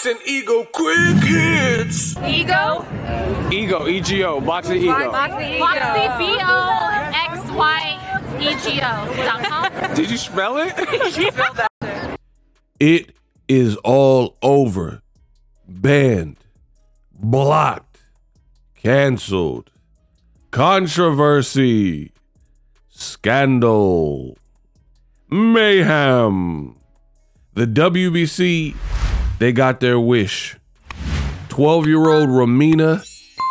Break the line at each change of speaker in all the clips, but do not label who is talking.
Boxing Ego Quick Hits.
Ego?
Ego, E-G-O, Boxing Ego.
Boxing BOXYEGO.com.
Did you spell it?
It is all over. Banned, blocked, canceled, controversy, scandal, mayhem. The WBC, they got their wish. 12-year-old Romina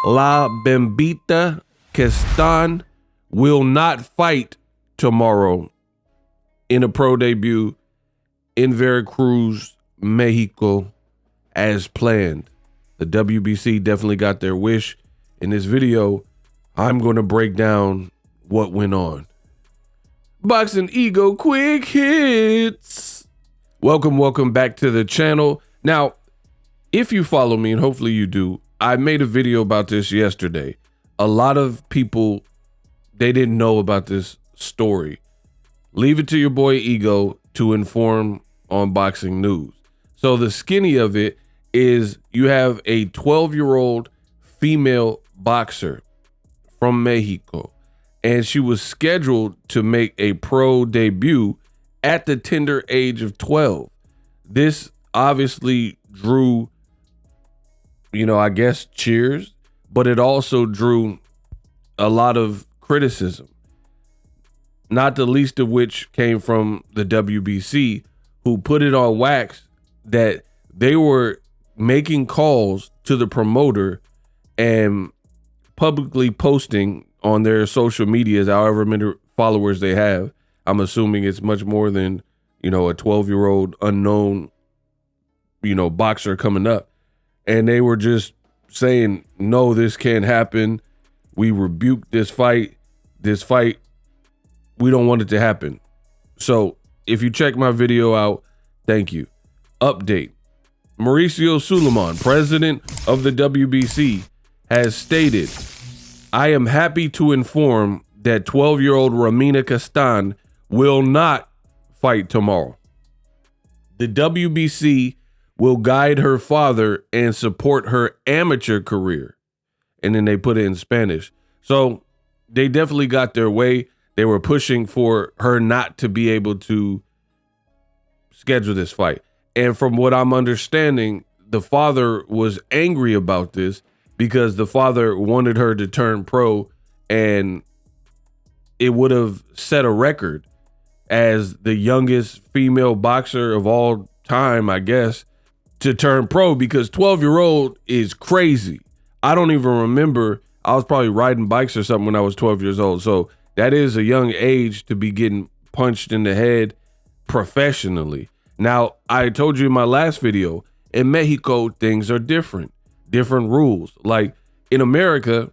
La Bembita Kestan will not fight tomorrow in a pro debut in Veracruz, Mexico, as planned. The WBC definitely got their wish. In this video, I'm going to break down what went on. Boxing Ego Quick Hits. Welcome back to the channel. Now, if you follow me, and hopefully you do, I made a video about this yesterday. A lot of people, they didn't know about this story. Leave it to your boy Ego to inform on boxing news. So the skinny of it is you have a 12-year-old female boxer from Mexico, and she was scheduled to make a pro debut at the tender age of 12. This obviously drew, I guess, cheers, but it also drew a lot of criticism, not the least of which came from the WBC, who put it on wax that they were making calls to the promoter and publicly posting on their social medias, however many followers they have. I'm assuming it's much more than, a 12-year-old unknown, boxer coming up. And they were just saying, no, this can't happen. We rebuke this fight. This fight, we don't want it to happen. So if you check my video out, thank you. Update. Mauricio Suleiman, president of the WBC, has stated, I am happy to inform that 12-year-old Romina Kestan will not fight tomorrow. The WBC will guide her father and support her amateur career. And then they put it in Spanish. So they definitely got their way. They were pushing for her not to be able to schedule this fight. And from what I'm understanding, the father was angry about this because the father wanted her to turn pro, and it would have set a record as the youngest female boxer of all time, I guess, to turn pro, because 12-year-old is crazy. I don't even remember. I was probably riding bikes or something when I was 12 years old. So that is a young age to be getting punched in the head professionally. Now, I told you in my last video, in Mexico, things are different rules. Like in America,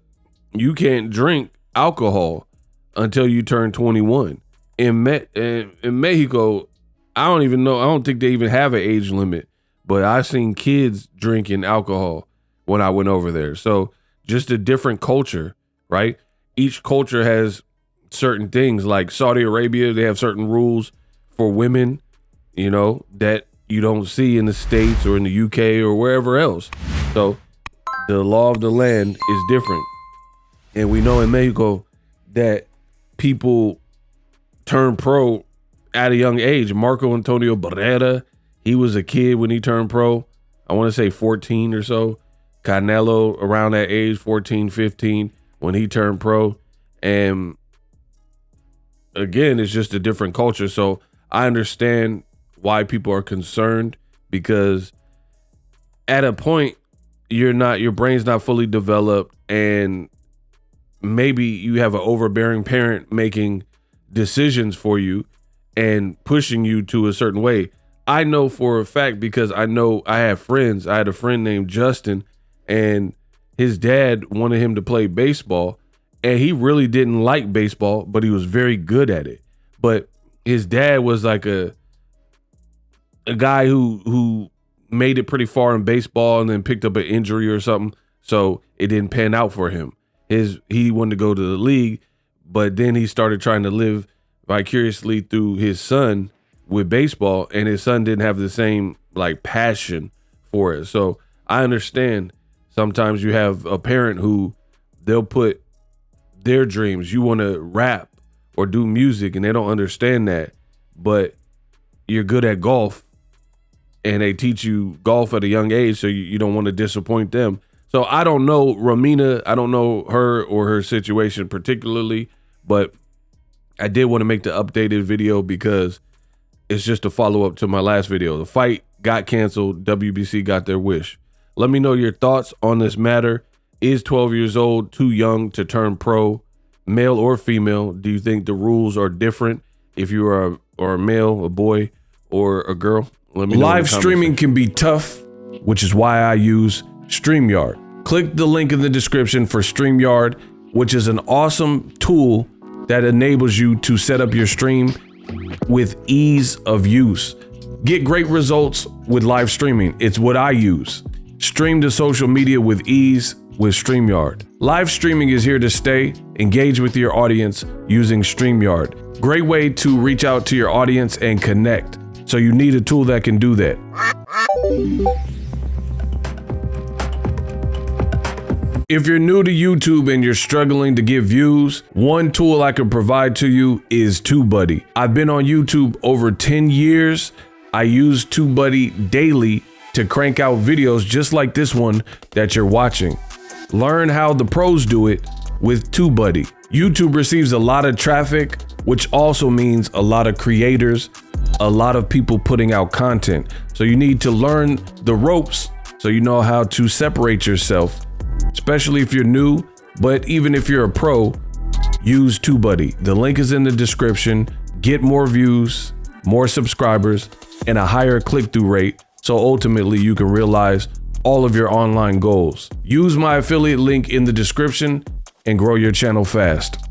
you can't drink alcohol until you turn 21. In Mexico, I don't even know. I don't think they even have an age limit, but I've seen kids drinking alcohol when I went over there. So just a different culture, right? Each culture has certain things. Like Saudi Arabia, they have certain rules for women, that you don't see in the States or in the UK or wherever else. So the law of the land is different. And we know in Mexico that people turn pro at a young age. Marco Antonio Barrera, he was a kid when he turned pro. I want to say 14 or so. Canelo around that age, 14, 15, when he turned pro. And again, it's just a different culture. So I understand why people are concerned, because at a point your brain's not fully developed, and maybe you have an overbearing parent making decisions for you and pushing you to a certain way. I know for a fact, because I have friends. I had a friend named Justin, and his dad wanted him to play baseball, and he really didn't like baseball, but he was very good at it. But his dad was like a guy who made it pretty far in baseball and then picked up an injury or something, so it didn't pan out for him. He wanted to go to the league, but then he started trying to live vicariously through his son with baseball, and his son didn't have the same passion for it. So I understand sometimes you have a parent who they'll put their dreams, you want to rap or do music, and they don't understand that, but you're good at golf and they teach you golf at a young age, so you don't want to disappoint them. So I don't know Ramina, I don't know her or her situation particularly, but I did want to make the updated video because it's just a follow-up to my last video. The fight got canceled, WBC got their wish. Let me know your thoughts on this matter. Is 12 years old too young to turn pro, male or female? Do you think the rules are different if you are a male, a boy, or a girl? Let me know. Live streaming can be tough, which is why I use StreamYard. Click the link in the description for StreamYard, which is an awesome tool that enables you to set up your stream with ease of use. Get great results with live streaming. It's what I use. Stream to social media with ease with StreamYard. Live streaming is here to stay. Engage with your audience using StreamYard. Great way to reach out to your audience and connect. So you need a tool that can do that. If you're new to YouTube and you're struggling to get views, one tool I can provide to you is TubeBuddy. I've been on YouTube over 10 years. I use TubeBuddy daily to crank out videos just like this one that you're watching. Learn how the pros do it with TubeBuddy. YouTube receives a lot of traffic, which also means a lot of creators, a lot of people putting out content. So you need to learn the ropes so you know how to separate yourself, especially if you're new, but even if you're a pro, use TubeBuddy. The link is in the description. Get more views, more subscribers, and a higher click-through rate, so ultimately you can realize all of your online goals. Use my affiliate link in the description and grow your channel fast.